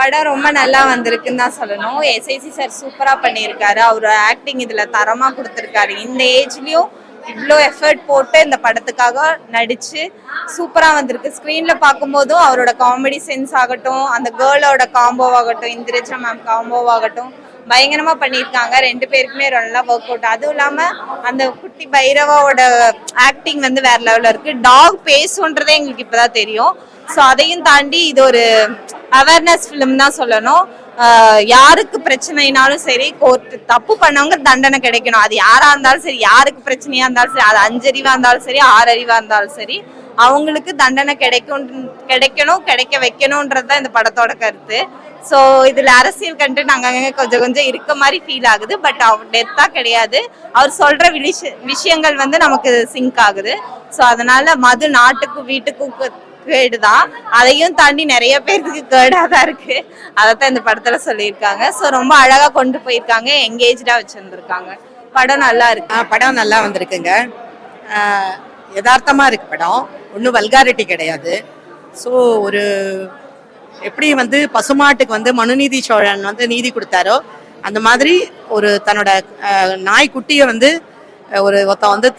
படம் ரொம்ப நல்லா வந்திருக்குன்னு தான் சொல்லணும். எஸ்ஐசி சார் சூப்பரா பண்ணியிருக்காரு. அவரோட ஆக்டிங் இதுல தரமா கொடுத்துருக்காரு. இந்த ஏஜ்லயும் இவ்வளோ எஃபர்ட் போட்டு இந்த படத்துக்காக நடிச்சு சூப்பரா வந்திருக்கு. ஸ்க்ரீன்ல பார்க்கும்போதும் அவரோட காமெடி சென்ஸ் ஆகட்டும், அந்த கேர்ளோட காம்போ ஆகட்டும், இந்திரஜா மேம் காம்போ ஆகட்டும் பயங்கரமா பண்ணியிருக்காங்க. ரெண்டு பேருக்குமே நல்லா ஒர்க் அவுட். அதுவும் இல்லாம அந்த குட்டி பைரவாவோட ஆக்டிங் வந்து வேற லெவல்ல இருக்கு. டாக் பேசுன்றதே எங்களுக்கு இப்பதான் தெரியும். ஸோ அதையும் தாண்டி இது ஒரு அவேர்னஸ் ஃபிலிம் தான் சொல்லணும். யாருக்கு பிரச்சனைனாலும் சரி, கோர்ட்டு தப்பு பண்ணவங்க தண்டனை கிடைக்கணும். அது யாரா இருந்தாலும் சரி, யாருக்கு பிரச்சனையா இருந்தாலும் சரி, அது 5 அறிவா இருந்தாலும் சரி, 6 அறிவா இருந்தாலும் சரி, அவங்களுக்கு தண்டனை கிடைக்கணும், கிடைக்க வைக்கணும்ன்றதுதான் இந்த படத்தோட கருத்து. ஸோ இதுல அரசியல் கண்டென்ட் அங்கங்க கொஞ்சம் கொஞ்சம் இருக்க மாதிரி ஃபீல் ஆகுது. பட் அவர் டெத்தா கிடையாது. அவர் சொல்ற விஷயங்கள் வந்து நமக்கு சிங்க் ஆகுது. ஸோ அதனால மது நாட்டுக்கும் வீட்டுக்கும் கேடுதான். அதையும் தாண்டி நிறைய பேருக்கு கேடா தான் இருக்கு. அதைத்தான் இந்த படத்துல சொல்லியிருக்காங்க. ஸோ ரொம்ப அழகா கொண்டு போயிருக்காங்க, எங்கேஜ்டா வச்சிருந்திருக்காங்க. படம் நல்லா இருக்கு. படம் நல்லா வந்திருக்குங்க. யதார்த்தமா இருக்கு படம். ஒன்றும் வல்காரிட்டி கிடையாது. ஸோ ஒரு எப்படி வந்து பசுமாட்டுக்கு வந்து மனுநீதி சோழன் வந்து நீதி கொடுத்தாரோ அந்த மாதிரி ஒரு தன்னோட நாய்க்குட்டியை வந்து ஒருத்தன் வந்து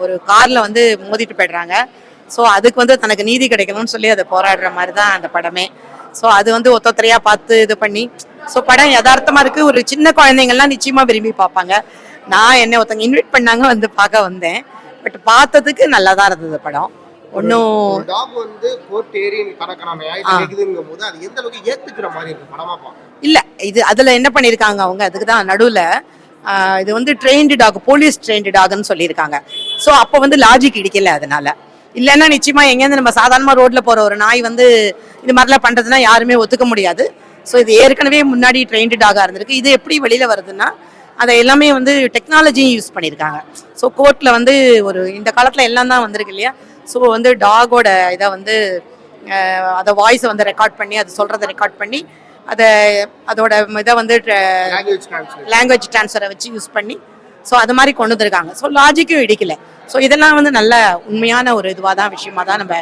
ஒரு கார்ல வந்து மோதிட்டு போயிடுறாங்க. ஸோ அதுக்கு வந்து தனக்கு நீதி கிடைக்கணும்னு சொல்லி அதை போராடுற மாதிரி தான் அந்த படமே. ஸோ அது வந்து ஒத்தொத்தரையா பார்த்து இது பண்ணி ஸோ படம் யதார்த்தமா இருக்கு. ஒரு சின்ன குழந்தைங்கள்லாம் நிச்சயமா விரும்பி பார்ப்பாங்க. நான் என்ன ஒருத்தவங்க இன்வைட் பண்ணாங்க, வந்து பார்க்க வந்தேன். பட் பார்த்ததுக்கு நல்லா தான் இருந்தது படம். ஒன்னும் இல்ல. இது அதுல என்ன பண்ணிருக்காங்க அவங்க, அதுக்குதான் நடுவுல இது வந்து ட்ரெயின்டு டாக், போலீஸ் ட்ரெயின்டு டாக்னு சொல்லியிருக்காங்க. ஸோ அப்போ வந்து லாஜிக் இடிக்கல. அதனால இல்லைன்னா நிச்சயமா எங்கேருந்து நம்ம சாதாரணமா ரோட்ல போற ஒரு நாய் வந்து இது மாதிரிலாம் பண்றதுன்னா யாருமே ஒத்துக்க முடியாது. ஸோ இது ஏற்கனவே முன்னாடி ட்ரெயின்டு டாகா இருந்திருக்கு. இது எப்படி வெளியில வருதுன்னா அதை எல்லாமே வந்து டெக்னாலஜியும் யூஸ் பண்ணியிருக்காங்க. ஸோ கோர்ட்ல வந்து ஒரு இந்த காலத்துல எல்லாம் தான் வந்திருக்கு இல்லையா. ஸோ வந்து டாகோட இதை வந்து அதை வாய்ஸை வந்து ரெக்கார்ட் பண்ணி அது சொல்றதை ரெக்கார்ட் பண்ணி அதோட இதை வந்து லாங்குவேஜ் டிரான்ஸ்ஃபரை வச்சு யூஸ் பண்ணி ஸோ அது மாதிரி கொண்டு வந்திருக்காங்க. ஸோ லாஜிக்கும் இடிக்கல. ஸோ இதெல்லாம் வந்து நல்ல உண்மையான ஒரு இதுவாக தான் விஷயமா தான் நம்ம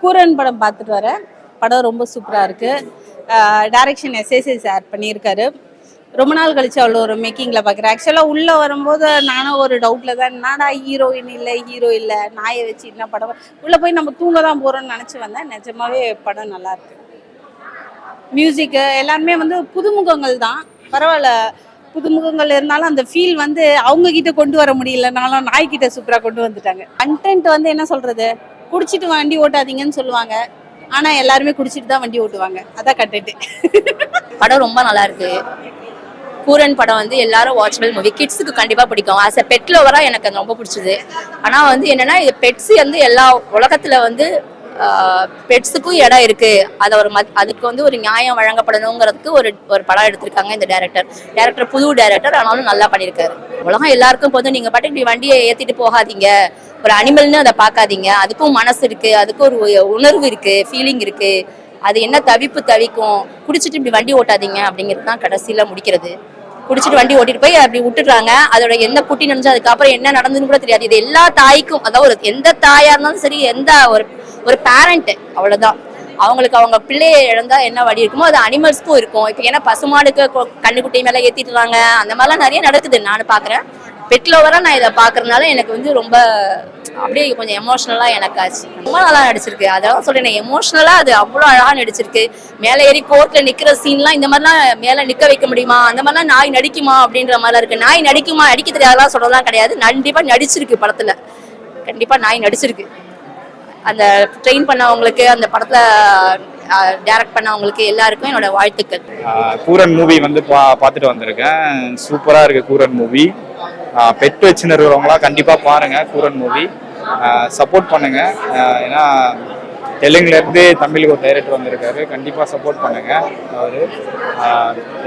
கூரன் படம் பார்த்துட்டு வரேன். படம் ரொம்ப சூப்பராக இருக்கு. டைரக்ஷன் எஸ்எஸ்சி சார் பண்ணியிருக்காரு. ரொம்ப நாள் கழிச்சு அவ்வளோ ஒரு மேக்கிங்கில் பார்க்குறேன். ஆக்சுவலாக உள்ளே வரும்போது நானும் ஒரு டவுட்டில் தான், என்னடா ஹீரோயின் இல்லை ஹீரோ இல்லை, நாயை வச்சு என்ன படம், உள்ளே போய் நம்ம தூங்க தான் போகிறோம்னு நினச்சி வந்தேன். நிஜமாவே படம் நல்லாயிருக்கு. மியூசிக்கு எல்லாருமே வந்து புதுமுகங்கள் தான், பரவாயில்ல. புதுமுகங்கள் இருந்தாலும் அந்த ஃபீல் வந்து அவங்க கிட்ட கொண்டு வர முடியலனாலும் நாய்கிட்ட சூப்பராக கொண்டு வந்துட்டாங்க. கண்டென்ட் வந்து என்ன சொல்கிறது, குடிச்சிட்டு வண்டி ஓட்டாதீங்கன்னு சொல்லுவாங்க. ஆனால் எல்லாருமே குடிச்சிட்டு தான் வண்டி ஓட்டுவாங்க. அதான் கண்டென்ட். படம் ரொம்ப நல்லா இருக்கு. கூரன் படம் வந்து எல்லாரும் வாட்சபிள் மூவி, கிட்ஸுக்கு கண்டிப்பா பிடிக்கும். ஆஸ் அ பெட் லவரா எனக்கு அது ரொம்ப பிடிச்சது. ஆனா வந்து என்னன்னா, இது பெட்ஸ் வந்து எல்லா உலகத்துல வந்து பெட்ஸுக்கும் இடம் இருக்கு. அதை அதுக்கு வந்து ஒரு நியாயம் வழங்கப்படணுங்கிறதுக்கு ஒரு படம் எடுத்திருக்காங்க இந்த டைரக்டர். புது டைரக்டர், ஆனாலும் நல்லா பண்ணியிருக்காரு. உலகம் எல்லாருக்கும் போது நீங்க பாட்டு இப்படி வண்டியை ஏத்திட்டு போகாதீங்க, ஒரு அனிமல்னு அதை பார்க்காதீங்க. அதுக்கும் மனசு இருக்கு, அதுக்கும் ஒரு உணர்வு இருக்கு, ஃபீலிங் இருக்கு. அது என்ன தவிக்கும், குடிச்சிட்டு இப்படி வண்டி ஓட்டாதீங்க அப்படிங்கிறது தான் கடைசியில முடிக்கிறது. குடிச்சிட்டு வண்டி ஓட்டிட்டு போய் அப்படி விட்டுடுறாங்க. அதோட எந்த குட்டி நினைஞ்சா அதுக்கப்புறம் என்ன நடந்ததுன்னு கூட தெரியாது. இது எல்லா தாய்க்கும், அதாவது எந்த தாயா இருந்தாலும் சரி, எந்த ஒரு பேரண்ட், அவ்வளவுதான். அவங்களுக்கு அவங்க பிள்ளையை இழந்தா என்ன வழி இருக்குமோ அது அனிமல்ஸ்க்கும் இருக்கும். இப்போ ஏன்னா பசுமாடுக்கு கண்ணுக்குட்டி மேல ஏத்திட்டுறாங்க, அந்த மாதிரிலாம் நிறைய நடக்குது. நான் பாக்குறேன். பெட் லவரா நான் இதை பாக்குறதுனால எனக்கு வந்து ரொம்ப அப்படியே கொஞ்சம் எமோஷனலா எனக்கு ஆச்சு. ரொம்ப நல்லா நடிச்சிருக்கு. அதான் சொல்றேன், எமோஷனலா அது அவ்வளோ அழகா நடிச்சிருக்கு. மேலே ஏறி கோர்ட்ல நிக்கிற சீன்லாம் இந்த மாதிரிலாம் மேல நிக்க வைக்க முடியுமா, அந்த மாதிரிலாம் நாய் நடிக்குமா அப்படின்ற மாதிரிலாம் இருக்கு. நாய் நடிக்குமா, நடிக்க தெரியாதெல்லாம் சொல்றதெல்லாம் கிடையாது. கண்டிப்பா நடிச்சிருக்கு படத்துல. கண்டிப்பா நாய் நடிச்சிருக்கு. அந்த ட்ரெயின் பண்ணவங்களுக்கு, அந்த படத்துல டைரக்ட் பண்ணவங்களுக்கு எல்லாருக்கும் என்னோட வாழ்த்துக்கள். கூரன் மூவி வந்து பார்த்துட்டு வந்திருக்கேன். சூப்பரா இருக்கு கூரன் மூவி. பெட் வச்சுன்னு இருக்கிறவங்களாம் கண்டிப்பா பாருங்க கூரன் மூவி. சப்போர்ட் பண்ணுங்க. ஏன்னா தெலுங்குல இருந்து தமிழுக்கு ஒரு டைரக்டர் வந்திருக்காரு, கண்டிப்பா சப்போர்ட் பண்ணுங்க. அவரு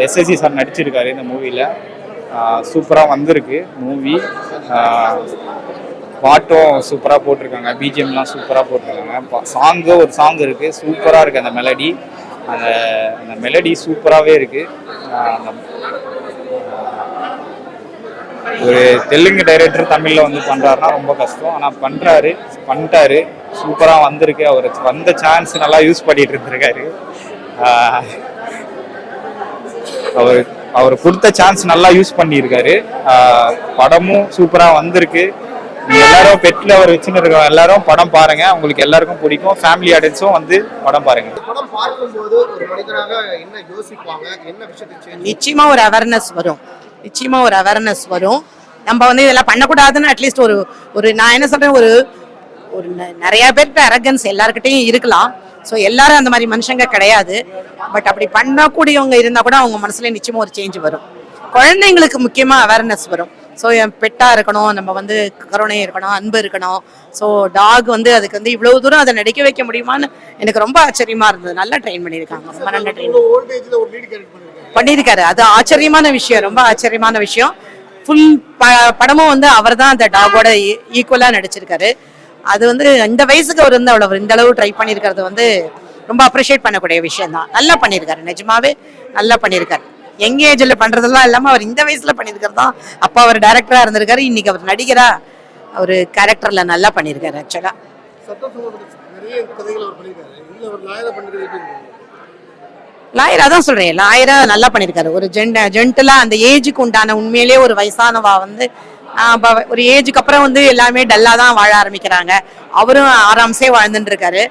எஸ்எஸ்சி சார் நடிச்சிருக்காரு இந்த மூவில. சூப்பரா வந்திருக்கு மூவி. பாட்டும் சூப்பரா போட்டிருக்காங்க, பிஜிஎம்லாம் சூப்பரா போட்டிருக்காங்க. ஒரு சாங் இருக்கு, சூப்பரா இருக்கு அந்த மெலடி. அந்த மெலடி சூப்பராகவே இருக்கு. ஒரு தெலுங்கு டைரக்டர் தமிழ்ல வந்து பண்றாருன்னா ரொம்ப கஷ்டம். ஆனா பண்ணிட்டாரு. சூப்பரா வந்திருக்கு. அவருக்கு வந்த சான்ஸ் நல்லா யூஸ் பண்ணிட்டு இருந்திருக்காரு. அவர் அவர் கொடுத்த சான்ஸ் நல்லா யூஸ் பண்ணியிருக்காரு. படமும் சூப்பராக வந்திருக்கு. நீங்க எல்லாரும் பெட்ல அவர் வச்சுன்னு இருக்கோம், எல்லாரும் படம் பாருங்க, உங்களுக்கு எல்லாருக்கும் பிடிக்கும். ஃபேமிலி ஆடியன்ஸும் வந்து படம் பாருங்க. படம் பார்க்கும்போது ஒரு மனிதனாக என்ன யோசிப்பாங்க, என்ன விஷயத்தை சேஞ்ச் நிச்சயமா ஒரு அவேர்னஸ் வரும். நிச்சயமா ஒரு அவேர்னஸ் வரும். நம்ம வந்து இதெல்லாம் பண்ணக்கூடாதுன்னு அட்லீஸ்ட் ஒரு ஒரு நான் என்ன சொல்றேன், ஒரு ஒரு நிறைய பேருக்கு அரகன்ஸ் எல்லாருக்கிட்டையும் இருக்கலாம். ஸோ எல்லாரும் அந்த மாதிரி மனுஷங்க கிடையாது. பட் அப்படி பண்ணக்கூடியவங்க இருந்தால் கூட அவங்க மனசுல நிச்சயமா ஒரு சேஞ்ச் வரும். குழந்தைங்களுக்கு முக்கியமா அவேர்னஸ் வரும். ஸோ என் பெட்டா இருக்கணும், நம்ம வந்து கருணை இருக்கணும், அன்பு இருக்கணும். ஸோ டாக் வந்து அதுக்கு வந்து இவ்வளவு தூரம் அதை நடிக்க வைக்க முடியுமான்னு எனக்கு ரொம்ப ஆச்சரியமா இருந்தது. நல்லா ட்ரெயின் பண்ணியிருக்காங்க, ரொம்ப நல்ல ட்ரெயின் ஓல்டேஜ்ல ஒரு லீட் கேரக்டர் பண்ணிருக்காங்க. பண்ணியிருக்காரு. அது ஆச்சரியமான விஷயம், ரொம்ப ஆச்சரியமான விஷயம். ஃபுல் படமும் வந்து அவர் தான் அந்த டாகோட ஈக்குவலா நடிச்சிருக்காரு. அது வந்து இந்த வயசுக்கு அவர் வந்து அவ்வளவு இந்த அளவு ட்ரை பண்ணியிருக்கிறது வந்து ரொம்ப அப்ரிஷியேட் பண்ணக்கூடிய விஷயம் தான். நல்லா பண்ணியிருக்காரு, நிஜமாவே நல்லா பண்ணியிருக்காரு. யங் ஏஜ்ல பண்றதெல்லாம் இல்லாம அவர் இந்த வயசுல பண்ணியிருக்கிறது தான். அப்ப அவர் டைரக்டரா இருந்திருக்காரு, இன்னைக்கு அவர் நடிகரா ஒரு கேரக்டர்ல நல்லா பண்ணியிருக்காரு. ஆக்சுவலா சட்டம் நிறைய கதைகள் அவர் பண்ணிருக்காரு. இதுல அவர் லாயரா பண்ணிருக்காரு. லாயரா தான் சொல்றேன், லாயரா நல்லா பண்ணியிருக்காரு. ஒரு ஜென்டலா அந்த ஏஜுக்கு உண்டான உண்மையிலேயே ஒரு வயசானவா வந்து ஒரு ஏஜுக்கு அப்புறம் வந்து எல்லாமே டல்லா தான் வாழ ஆரம்பிக்கிறாங்க. அவரும் ஆராம்சே வாழ்ந்துட்டு இருக்காரு.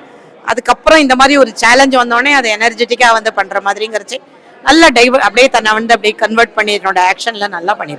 அதுக்கப்புறம் இந்த மாதிரி ஒரு சேலஞ்ச் வந்தோடனே அதை எனர்ஜெட்டிக்கா வந்து பண்ற மாதிரிங்கிறச்சு நல்ல அப்படியே தன்னை வந்து அப்படியே கன்வெர்ட் பண்ணி என்னோட ஆக்ஷன்ல நல்லா பண்ணியிருக்காரு.